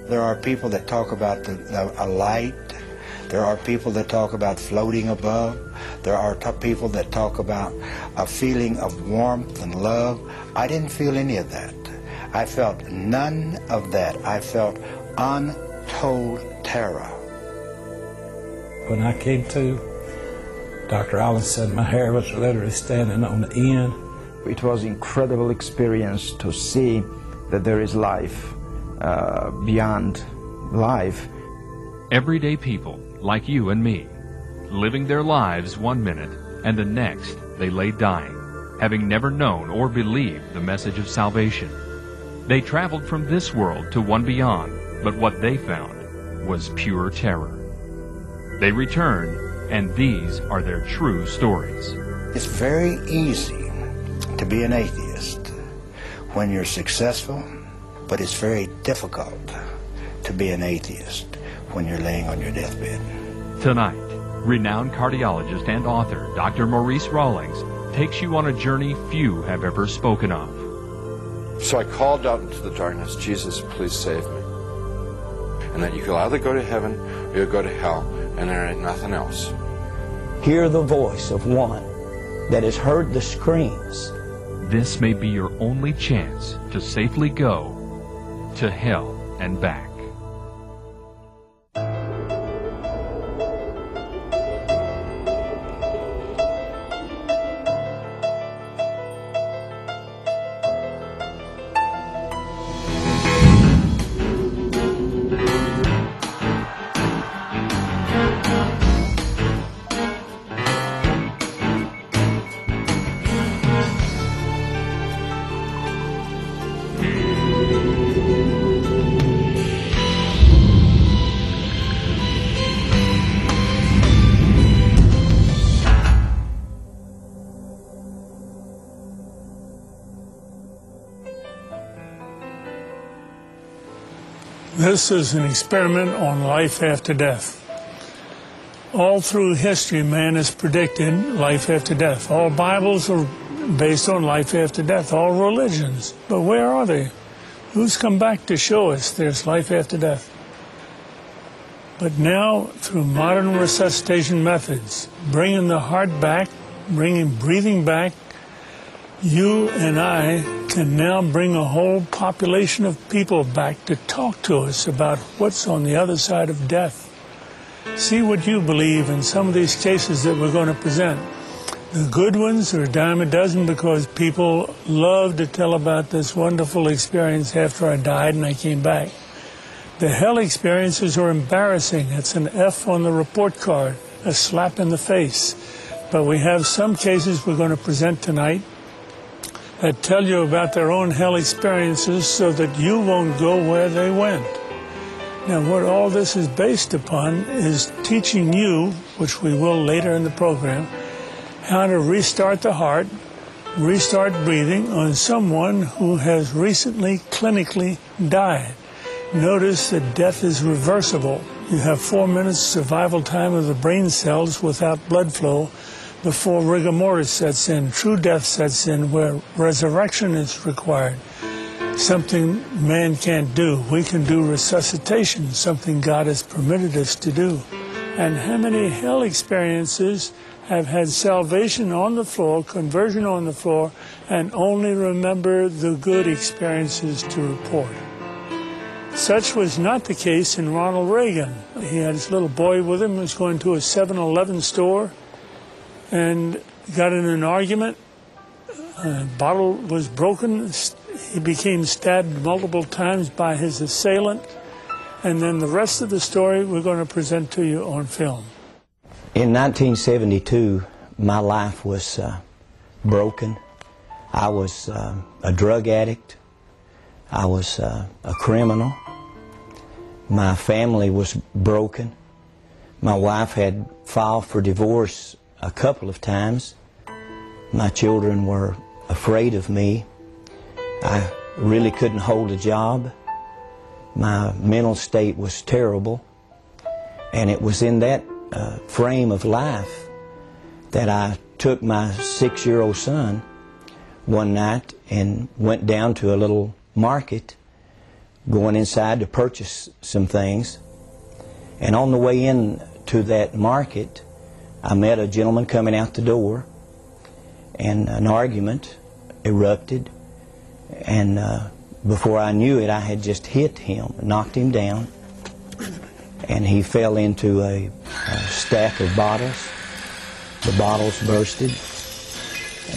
There are people that talk about a light. There are people that talk about floating above. There are people that talk about a feeling of warmth and love. I didn't feel any of that. I felt none of that. I felt untold terror. When I came to, Dr. Allen said my hair was literally standing on the end. It was an incredible experience to see that there is life beyond life. Everyday people like you and me, living their lives one minute and the next they lay dying, having never known or believed the message of salvation. They traveled from this world to one beyond, but what they found was pure terror. They returned, and these are their true stories. It's very easy to be an atheist when you're successful, but it's very difficult to be an atheist when you're laying on your deathbed. Tonight, renowned cardiologist and author Dr. Maurice Rawlings takes you on a journey few have ever spoken of. So I called out into the darkness, Jesus, please save me. And that you could either go to heaven or you'll go to hell, and there ain't nothing else. Hear the voice of one that has heard the screams. This may be your only chance to safely go to hell and back. This is an experiment on life after death. All through history, man has predicted life after death. All Bibles are based on life after death, all religions. But where are they? Who's come back to show us there's life after death? But now, through modern resuscitation methods, bringing the heart back, bringing breathing back, you and I can now bring a whole population of people back to talk to us about what's on the other side of death. See what you believe in some of these cases that we're going to present. The good ones are a dime a dozen because people love to tell about this wonderful experience after I died and I came back. The hell experiences are embarrassing. It's an F on the report card, a slap in the face. But we have some cases we're going to present tonight that tell you about their own hell experiences so that you won't go where they went. Now, what all this is based upon is teaching you, which we will later in the program, how to restart the heart, restart breathing on someone who has recently clinically died. Notice that death is reversible. You have 4 minutes survival time of the brain cells without blood flow before rigor mortis sets in, true death sets in, where resurrection is required. Something man can't do. We can do resuscitation, something God has permitted us to do. And how many hell experiences have had salvation on the floor, conversion on the floor, and only remember the good experiences to report? Such was not the case in Ronald Reagan. He had his little boy with him who was going to a 7-Eleven store and got in an argument. A bottle was broken. He became stabbed multiple times by his assailant. And then the rest of the story we're going to present to you on film. In 1972, my life was broken. I was a drug addict. I was a criminal. My family was broken. My wife had filed for divorce a couple of times. My children were afraid of me. I really couldn't hold a job. My mental state was terrible. And it was in that frame of life that I took my 6-year-old son one night and went down to a little market going inside to purchase some things. And on the way in to that market, I met a gentleman coming out the door, and an argument erupted. And before I knew it, I had just hit him, knocked him down, and he fell into a stack of bottles. The bottles bursted,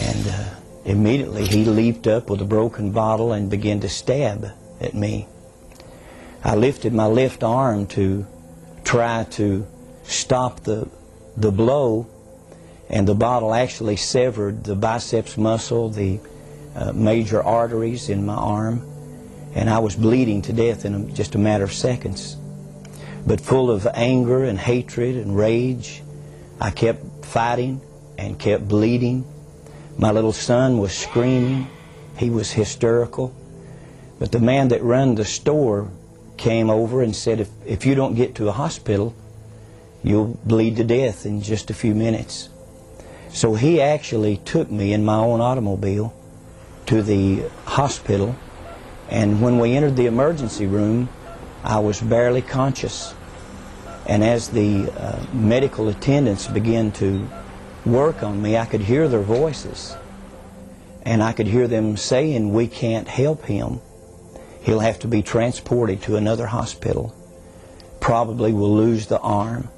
and immediately he leaped up with a broken bottle and began to stab at me. I lifted my left arm to try to stop the blow, and the bottle actually severed the biceps muscle, the major arteries in my arm, and I was bleeding to death in just a matter of seconds. But full of anger and hatred and rage, I kept fighting and kept bleeding. My little son was screaming. He was hysterical. But the man that ran the store came over and said, if you don't get to a hospital, you'll bleed to death in just a few minutes. So he actually took me in my own automobile to the hospital, and when we entered the emergency room, I was barely conscious. And as the medical attendants began to work on me, I could hear their voices, and I could hear them saying, "We can't help him. He'll have to be transported to another hospital. Probably will lose the arm."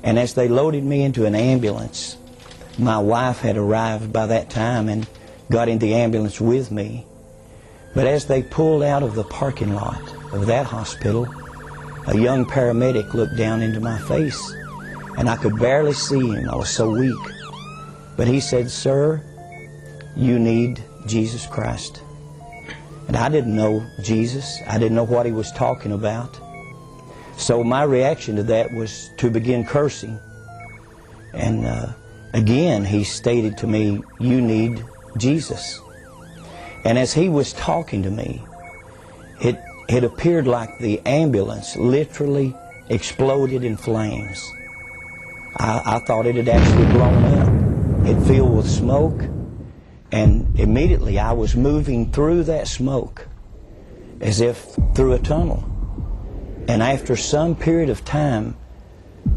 And as they loaded me into an ambulance, my wife had arrived by that time and got in the ambulance with me. But as they pulled out of the parking lot of that hospital, a young paramedic looked down into my face, and I could barely see him. I was so weak. But he said, "Sir, you need Jesus Christ." And I didn't know Jesus. I didn't know what he was talking about. So my reaction to that was to begin cursing. And again, he stated to me, "You need Jesus." And as he was talking to me, it appeared like the ambulance literally exploded in flames. I thought it had actually blown up. It filled with smoke, and immediately I was moving through that smoke as if through a tunnel. And after some period of time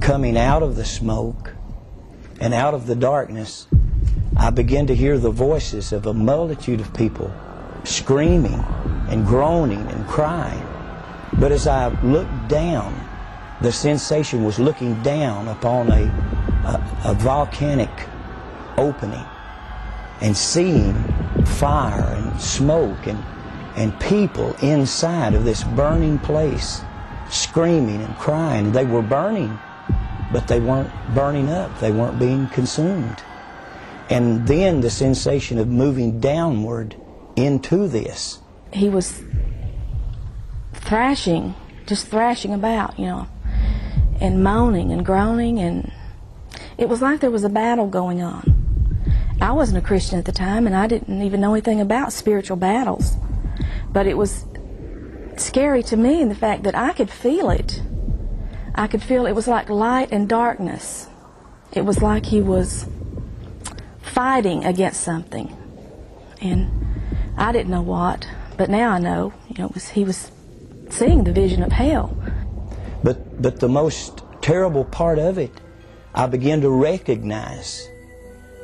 coming out of the smoke and out of the darkness, I began to hear the voices of a multitude of people screaming and groaning and crying. But as I looked down, the sensation was looking down upon a volcanic opening and seeing fire and smoke and people inside of this burning place screaming and crying. They were burning, but they weren't burning up. They weren't being consumed. And then the sensation of moving downward into this. He was thrashing, just thrashing about, you know, and moaning and groaning, and it was like there was a battle going on. I wasn't a Christian at the time, and I didn't even know anything about spiritual battles. But it was scary to me in the fact that I could feel it. I could feel it was like light and darkness. It was like he was fighting against something. And I didn't know what, but now I know, you know, he was seeing the vision of hell. But the most terrible part of it, I began to recognize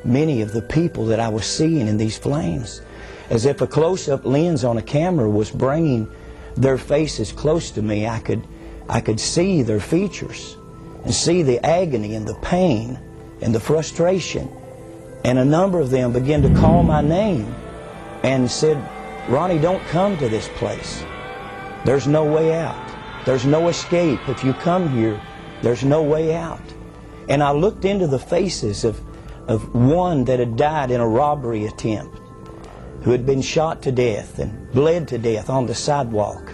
many of the people that I was seeing in these flames. As if a close-up lens on a camera was bringing their faces close to me, I could see their features and see the agony and the pain and the frustration. And a number of them began to call my name and said, "Ronnie, don't come to this place. There's no way out. There's no escape. If you come here, there's no way out." And I looked into the faces of one that had died in a robbery attempt, who had been shot to death and bled to death on the sidewalk.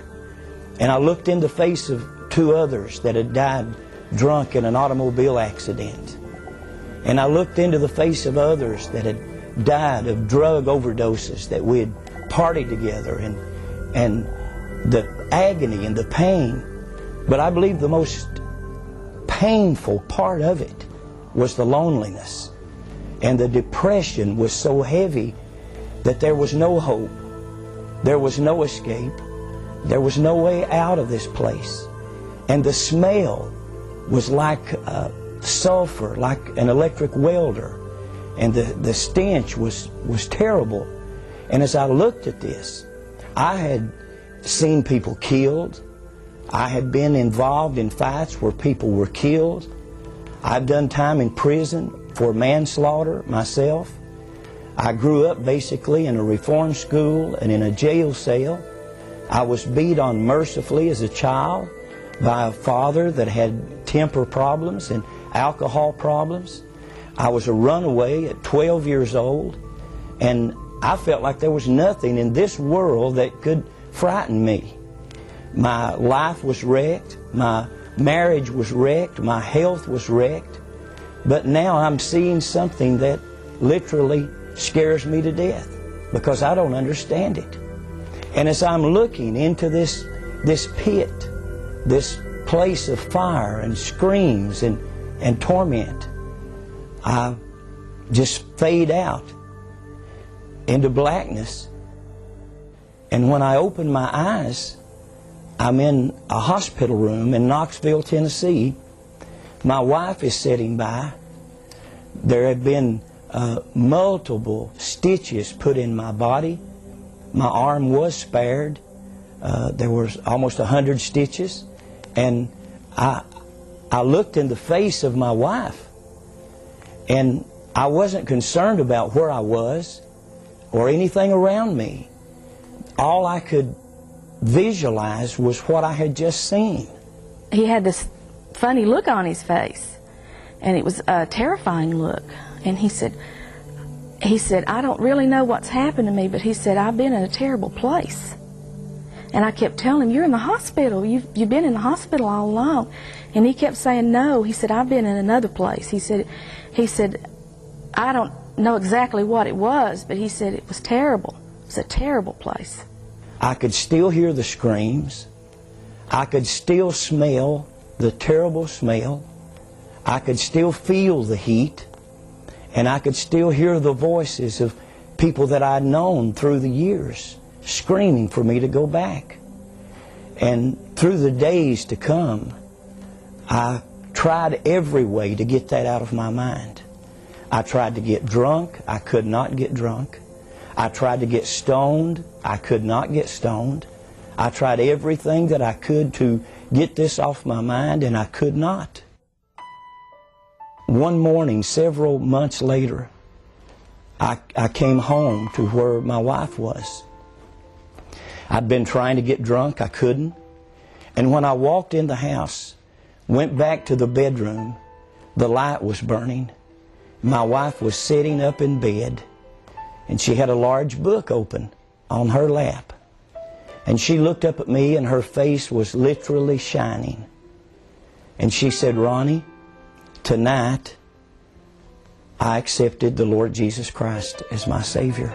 And I looked in the face of two others that had died drunk in an automobile accident. And I looked into the face of others that had died of drug overdoses, that we had partied together, and the agony and the pain. But I believe the most painful part of it was the loneliness. And the depression was so heavy that there was no hope. There was no escape. There was no way out of this place. And the smell was like sulfur, like an electric welder. And the stench was terrible. And as I looked at this, I had seen people killed. I had been involved in fights where people were killed. I've done time in prison for manslaughter myself. I grew up basically in a reform school and in a jail cell. I was beat on mercifully as a child by a father that had temper problems and alcohol problems. I was a runaway at 12 years old, and I felt like there was nothing in this world that could frighten me. My life was wrecked, my marriage was wrecked, my health was wrecked, but now I'm seeing something that literally scares me to death because I don't understand it. And as I'm looking into this pit, this place of fire and screams and torment, I just fade out into blackness. And when I open my eyes, I'm in a hospital room in Knoxville, Tennessee. My wife is sitting by. There have been multiple stitches put in my body. My arm was spared. There was almost 100 stitches. And I looked in the face of my wife, and I wasn't concerned about where I was or anything around me. All I could visualize was what I had just seen. He had this funny look on his face, and it was a terrifying look. And he said, I don't really know what's happened to me, but he said, I've been in a terrible place. And I kept telling him, you're in the hospital. You've been in the hospital all along. And he kept saying, no. He said, I've been in another place. He said, I don't know exactly what it was, but he said it was terrible. It was a terrible place. I could still hear the screams. I could still smell the terrible smell. I could still feel the heat. And I could still hear the voices of people that I'd known through the years screaming for me to go back. And through the days to come, I tried every way to get that out of my mind. I tried to get drunk. I could not get drunk. I tried to get stoned. I could not get stoned. I tried everything that I could to get this off my mind, and I could not. One morning, several months later, I came home to where my wife was. I'd been trying to get drunk. I couldn't. And when I walked in the house, went back to the bedroom, the light was burning. My wife was sitting up in bed, and she had a large book open on her lap. And she looked up at me, and her face was literally shining. And she said, Ronnie, tonight I accepted the Lord Jesus Christ as my Savior.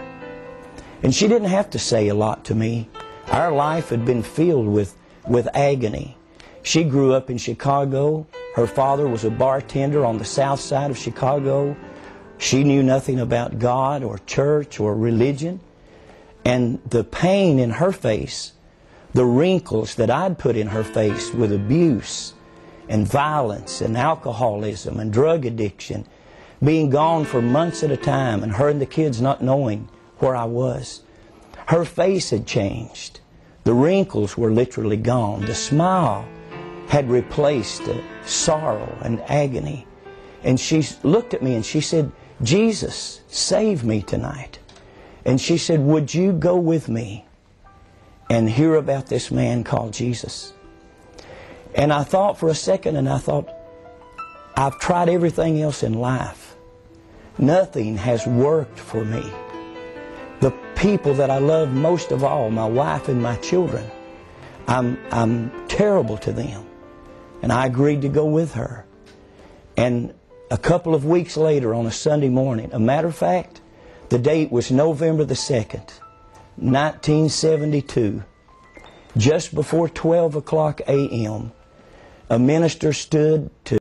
And she didn't have to say a lot to me. Our life had been filled with agony. She grew up in Chicago. Her father was a bartender on the south side of Chicago. She knew nothing about God or church or religion. And the pain in her face, the wrinkles that I'd put in her face with abuse and violence and alcoholism and drug addiction, being gone for months at a time, and her and the kids not knowing where I was. Her face had changed. The wrinkles were literally gone. The smile had replaced sorrow and agony. And she looked at me and she said, Jesus, save me tonight. And she said, would you go with me and hear about this man called Jesus? And I thought for a second, and I thought, I've tried everything else in life. Nothing has worked for me. The people that I love most of all, my wife and my children, I'm terrible to them. And I agreed to go with her. And a couple of weeks later, on a Sunday morning, a matter of fact, the date was November the 2nd, 1972, just before 12 o'clock a.m., a minister stood to